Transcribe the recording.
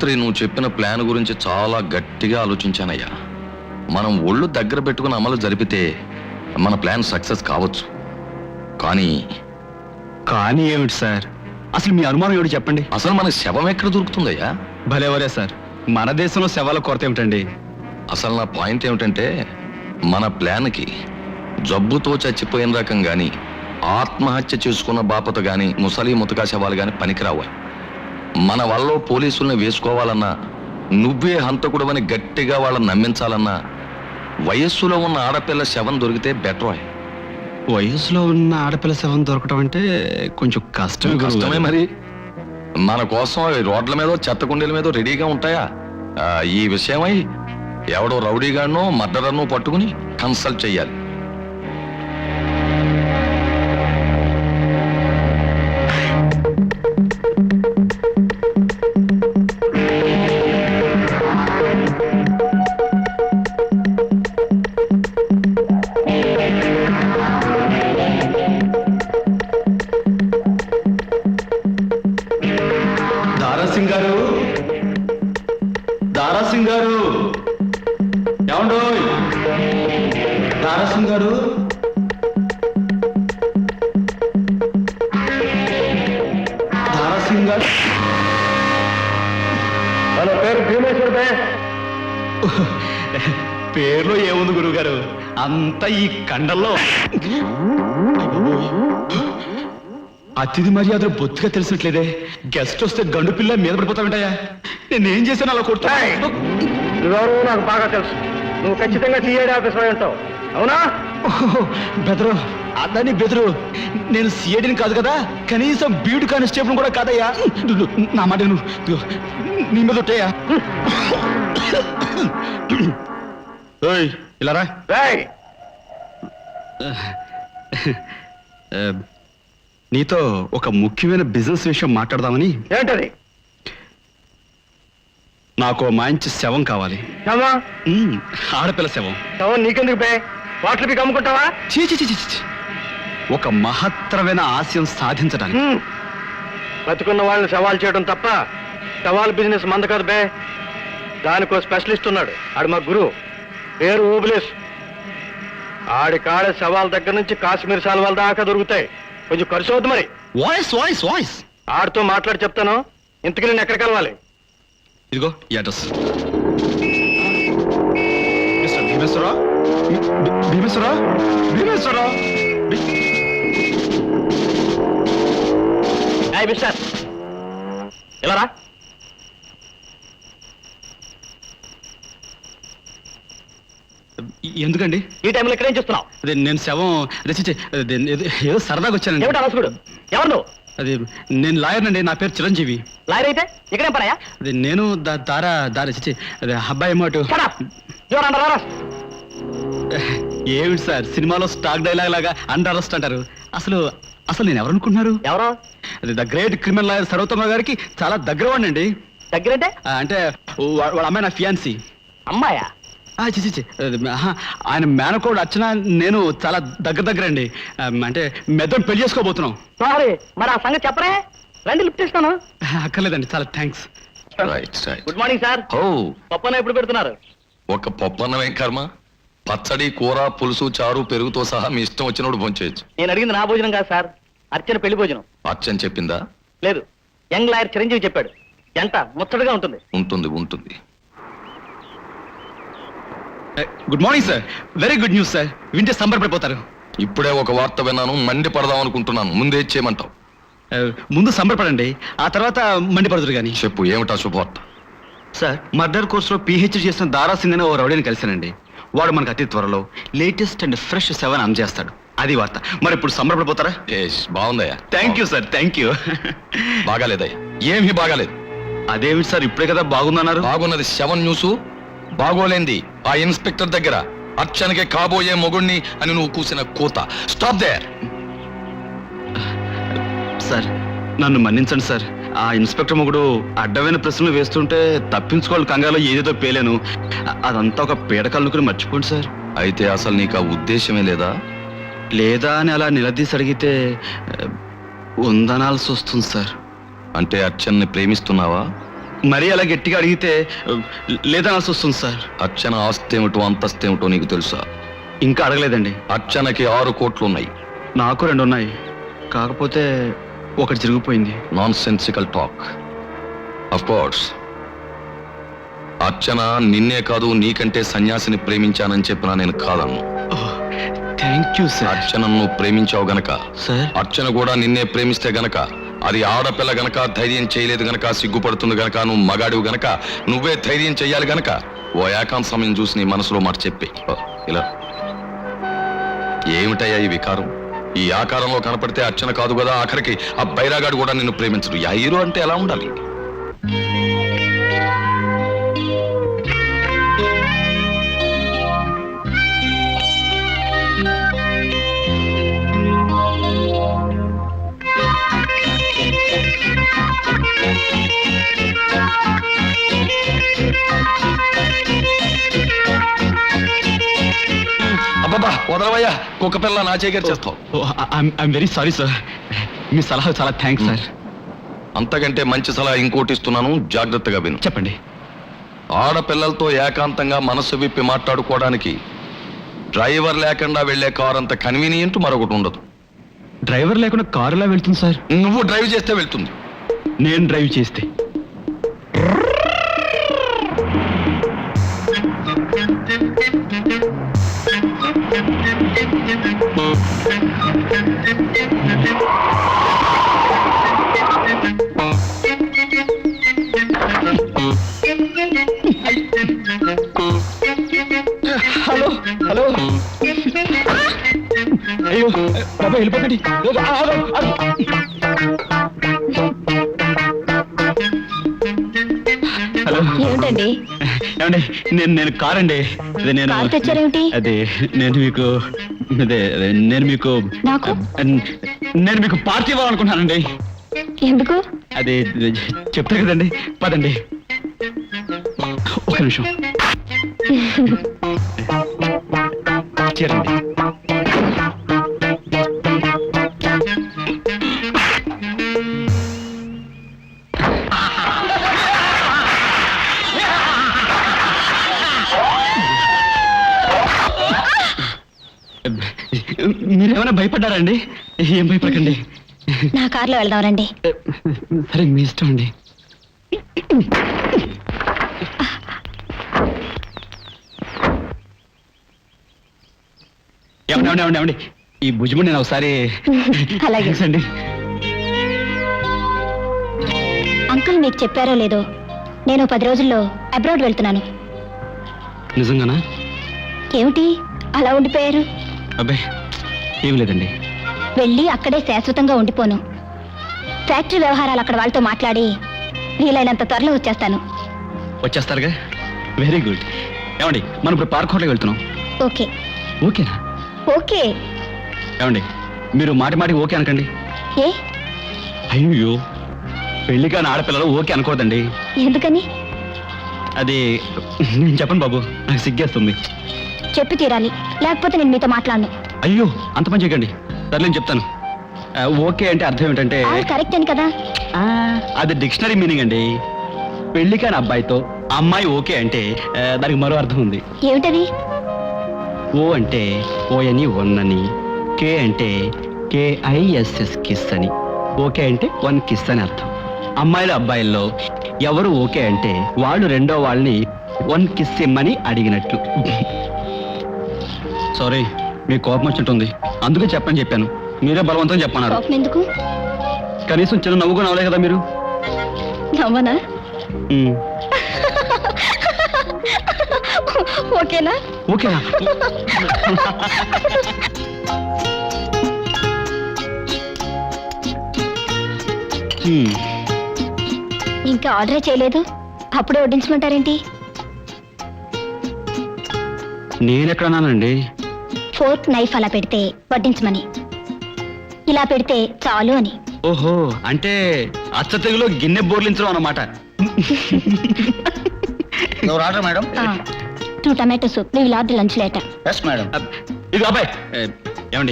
రాత్రి నువ్వు చెప్పిన ప్లాన్ గురించి చాలా గట్టిగా ఆలోచించానయ్యా. మనం ఒళ్ళు దగ్గర పెట్టుకుని అమలు జరిపితే మన ప్లాన్ సక్సెస్ కావచ్చు. కానీ కానీ ఏమిటి సార్, అసలు మీ అనుమానం ఏమిటి చెప్పండి. అసలు మన శవం ఎక్కడ దొరుకుతుందయ్యా? భలేవరే సార్, మన దేశంలో శవాల కొరత ఏమిటండి? అసలు నా పాయింట్ ఏమిటంటే, మన ప్లాన్కి జబ్బుతో చచ్చిపోయిన రకం కానీ, ఆత్మహత్య చేసుకున్న బాపత కానీ, ముసలి ముతకా శవాలు కానీ పనికిరావు. మన వల్ల పోలీసుల్ని వేసుకోవాలన్నా, నువ్వే హంతకుడవని గట్టిగా వాళ్ళని నమ్మించాలన్నా, వయస్సులో ఉన్న ఆడపిల్ల శవం దొరికితే బెటర్. వయసులో ఉన్న ఆడపిల్ల శవం దొరకటం అంటే కొంచెం కష్టమే మరి. మన కోసం రోడ్ల మీద చెత్త కుండీల మీద రెడీగా ఉంటాయా? ఈ విషయమై ఎవడో రౌడీగానో మర్డరర్నో పట్టుకుని కన్సల్ట్ చెయ్యాలి. దారాసింగ్ గారు, ఏమండోయ్ దారాసింగ్ గారు? దారాసింగ్ గారు, మన పేరు భీమేశ్వర. పేర్లో ఏముంది గురువు గారు, అంతా ఈ కండల్లో. అతిథి మర్యాదలు బొత్తిగా తెలిసినట్లేదే. గెస్ట్ వస్తే గండు పిల్ల మీద పడిపోతావింటాయా? నేనేం చేశాను అలా కొడుతా? నువ్వెవరో నాకు బాగా తెలుసు. నువ్వు ఖచ్చితంగా సిఐడి ఆఫీసర్ అయి ఉంటావు, అవునా? బెదరు, అదని బెదరు. నేను సిఐడిని కాదు కదా, కనీసం బీడు కానిస్టేబుల్ కూడా కాదయ్యా. నా మాట నీ మీద ఉంటాయా? ఇలా రా. నీతో ఒక ముఖ్యమైన బిజినెస్ విషయం మాట్లాడదామని. ఏంటది? నాకు మంచి శవం కావాలి. ఆడపిల్ల శవం. శవం నీకెందుకు బే? వాటికి కమ్ముకుంటావా? ఒక మహత్తరమైన ఆశయం సాధించడానికి. బతుకున్న వాళ్ళని సవాల్ చేయడం తప్ప సవాల్ బిజినెస్ మంద కాదు బే. దానికో స్పెషలిస్ట్ ఉన్నాడు, ఆడు మా గురువు, పేరు ఓబులేస్. ఆడి కాడ సవాల్ దగ్గర నుంచి కాశ్మీర్ సాల్వాల దాకా దొరుకుతాయి. కొంచెం ఖర్చు అవుతుంది మరి. వాయిస్ వాయిస్ వాయిస్ ఆడితో మాట్లాడి చెప్తాను. ఇంతకీ నేను ఎక్కడ కలవాలి? ఇదిగో ఈ address. Mister Bhimeswara Rao, Bhimeswara Rao, Bhimeswara Rao. Mister ఎలా రా? ఎందుకండి ఈ టైంలో ఇక్కడేం చేస్తున్నావు? అదే నేను శవం ఏదో సరదాగా వచ్చానండి. ఏమిటా రసుకుడు? ఎవరు నువ్వు? అది నేను లాయర్ అండి, నా పేరు చిరంజీవి. లాయర్ అయితే ఇక్కడేం పరాయా? అది నేను అదే అబ్బాయి ఏమోటు. ఏమిటి సార్, సినిమాలో స్టాక్ డైలాగ్ లాగా అండర్ అరెస్ట్ అంటారు. అసలు అసలు నేను ఎవరు అనుకుంటున్నారు? ఎవరో అది ద గ్రేట్ క్రిమినల్ లాయర్ సర్వోత్తమ గారికి చాలా దగ్గర వాడినండి. దగ్గరంటే? అంటే వాళ్ళ అమ్మాయి నా ఫియాన్సీ. అమ్మాయా? ఆయన మేనకోడు అర్చన నేను చాలా దగ్గర అండి. అంటే మెద్దం పెళ్లి చేసుకోబోతున్నాం. సారీ, మరి ఆ సంగతి చెప్పరే. రండి, లిఫ్ట్ ఇస్తాను. అక్కర్లేదండి, చాలా థ్యాంక్స్. Good morning sir. పప్పన ఎప్పుడు పెడుతున్నారు? ఒక పప్పన్నమేం కర్మ, పచ్చడి, కూర, పులుసు, చారు, పెరుగుతో సహా మీ ఇష్టం వచ్చినప్పుడు భోంచేయచ్చు. నేను అడిగింది నా భోజనం కాదు సార్, అర్చన పెళ్లి భోజనం. అర్చన చెప్పిందా? లేదు, యంగ్ లాయర్ చిరంజీవి చెప్పాడు. ఎంత ముచ్చటగా ఉంటుంది. ఉంటుంది ఉంటుంది. Good morning sir, very good news sir. వింటే సంబరపడిపోతారు. ఇప్పుడే ఒక వార్త విన్నాను, మండిపడదాం అనుకుంటున్నాను. ముందే చేయమంటావు? ముందు సంబరపడండి, ఆ తర్వాత మండిపడదురు కానీ. చెప్పు, ఏమిటా శుభవార్త? సార్, మర్డర్ కోర్సులో PhD చేసిన దారాసింగ్ అనే ఓ రౌడీని కలిశానండి. వాడు మనకు అతి త్వరలో లేటెస్ట్ అండ్ ఫ్రెష్ సెవెన్ అందజేస్తాడు. అది వార్త. మరి ఇప్పుడు సంబరపడిపోతారా? బాగుందయ్యా. Thank you sir, thank you. బాగాలేదయ్యా, ఏమీ బాగాలేదు. అదేమిటి సార్, ఇప్పుడే కదా బాగుందన్నారు? బాగున్నది సెవెన్ న్యూస్, బాగోలేంది ఆ ఇన్స్పెక్టర్ దగ్గర అర్చనకి కాబోయే మొగుణ్ణి అని నువ్వు కూసిన కూత. Stop there. సార్, నన్ను మన్నించండి సార్. ఆ ఇన్స్పెక్టర్ మొగుడు అడ్డమైన ప్రశ్నలు వేస్తుంటే తప్పించుకోవాలి కంగాలో ఏదేదో పేలేను. అదంతా ఒక పీడకల్నుకుని మర్చిపోండి సార్. అయితే అసలు నీకు ఆ ఉద్దేశమే లేదా? లేదా అని అలా నిలదీసి అడిగితే ఉందనాల్సి వస్తుంది సార్. అంటే అర్చన్ని ప్రేమిస్తున్నావా? మరీ అలా గట్టిగా అడిగితే లేదనాల్సి వస్తుంది సార్. అర్చన ఆస్తి ఏమిటో అంతస్తు ఏమిటో నీకు తెలుసా? ఇంకా అడగలేదండి. అర్చనకి 6 కోట్లు ఉన్నాయి. నాకు 2 ఉన్నాయి, కాకపోతే ఒకటి జరిగిపోయింది. Nonsensical talk. Of course Archana నిన్నే కాదు నీకంటే సన్యాసిని ప్రేమించానని చెప్పినా నేను కాదన్ను. Thank you sir. అర్చనను నువ్వు ప్రేమించావు గనక, సార్ అర్చన కూడా నిన్నే ప్రేమిస్తే గనక, అది ఆడపిల్ల గనక, ధైర్యం చేయలేదు గనక, సిగ్గుపడుతుంది గనక, నువ్వు మగాడివి గనక, నువ్వే ధైర్యం చెయ్యాలి గనక ఓ ఏకాంత సమయం చూసి నీ మనసులో మాట చెప్పి ఇలా ఏమిటయ్యా ఈ వికారం? ఈ ఆకారంలో కనపడితే అర్చన కాదు కదా, ఆఖరికి ఆ బైరాగాడు కూడా నిన్ను ప్రేమించడు. ఆ హీరో అంటే ఎలా ఉండాలి? అబ్బబ్బా వదలవయ్యా, కుక్క పిల్ల నా చేకర్ చేస్తావు. I'm very sorry sir. మీ సలహా చాలా థ్యాంక్స్ సార్. అంతకంటే మంచి సలహా ఇంకోటి ఇస్తున్నాను, జాగ్రత్తగా విను. చెప్పండి. ఆడపిల్లలతో ఏకాంతంగా మనసు విప్పి మాట్లాడుకోవడానికి డ్రైవర్ లేకుండా వెళ్లే కారు అంత కన్వీనియంట్ మరొకటి ఉండదు. డ్రైవర్ లేకుండా కారు ఎలా వెళ్తుంది సార్? నువ్వు డ్రైవ్ చేస్తే వెళ్తుంది. నేను డ్రైవ్ చేస్తే? హలో హలో, అయ్యో బాబా వెళ్ళిపోకండి. హలో ఏమిటండి? ఏమండి, నేను కారండి. అదే నేను కారు తెచ్చారేమిటి? అదే నేను మీకు నేను మీకు నాకు? నేను మీకు పార్టీ ఇవ్వాలనుకుంటున్నానండి. ఎందుకు? అదే చెప్తా కదండి, పదండి. ఒక నిమిషం చేరండి. మీరేమైనా భయపడ్డారండి? ఏం భయపడకండి. నా కార్లో వెళ్దాం రండి. సరే మీ ఇష్టం అండి. ఏమండి ఈ భుజము నేను ఒకసారి అలాగే. థాంక్స్ అండి. అంకుల్ మీకు చెప్పారో లేదో, నేను 10 రోజుల్లో అబ్రాడ్ వెళ్తున్నాను. నిజంగానా? ఏమిటి అలా ఉండిపోయారు? అబ్బాయి ఏం లేదండి. వెళ్ళి అక్కడే శాశ్వతంగా ఉండిపోను. ఫ్యాక్టరీ వ్యవహారాలు అక్కడ వాళ్ళతో మాట్లాడి వీలైనంత త్వరలో వచ్చేస్తాను. వచ్చేస్తారుగా? Very good. ఏమండి మనం ఇప్పుడు పార్క్ హోటల్కి వెళ్తున్నాం. ఓకే. ఓకేనా? ఓకే. ఏమండి మీరు మాటి ఓకే అనకండి. ఏ? అయ్యో పెళ్లి కాని ఆడపిల్లలు ఓకే అనుకోదండి. ఎందుకని? అది నేను చెప్పను బాబు, నాకు సిగ్గేస్తుంది. చెప్పి తీరాలి, లేకపోతే నేను మీతో మాట్లాడను. అయ్యో అంత పని చేయకండి. సరే నేను చెప్తాను. ఓకే అంటే అర్థం ఏంటంటే, కరెక్ట్ అని కదా. అది డిక్షనరీ మీనింగ్ అండి. పెళ్లి కాని అబ్బాయితో అమ్మాయి ఓకే అంటే దానికి మరో అర్థం ఉంది. ఏమిటది? ఓ అంటే ఓయని వన్నని, కే అంటే KISS కిస్ అని, ఓకే అంటే 1 కిస్ అని అర్థం. అమ్మాయిలు అబ్బాయిల్లో ఎవరు ఓకే అంటే వాళ్ళు రెండో వాళ్ళని 1 కిస్ ఇమ్మని అడిగినట్లు. సారీ మీకు కోపం వచ్చినట్టుంది, అందుకే చెప్పాను. మీరే బలవంతం చెప్పన్నారు. కోపం ఎందుకు? కనీసం చిన్న నవ్వుగా నవ్వలే కదా మీరు. నవ్వనా? ఓకేనా? ఓకేనా? ఇంకా ఆర్డరే చేయలేదు, అప్పుడే వడ్డించమంటారేంటి? నేనెక్కడన్నానండి? ఫోర్క్ నైఫ్ అలా పెడితే వడ్డించమని, ఇలా పెడితే చాలు అని. ఓహో, అంటే అచ్చ తెగులో గిన్నె బోర్లించడం అన్నమాట. Order madam. 2 tomato soup, we will order lunch later. Yes madam. ఇది అబ్బాయి ఏమండి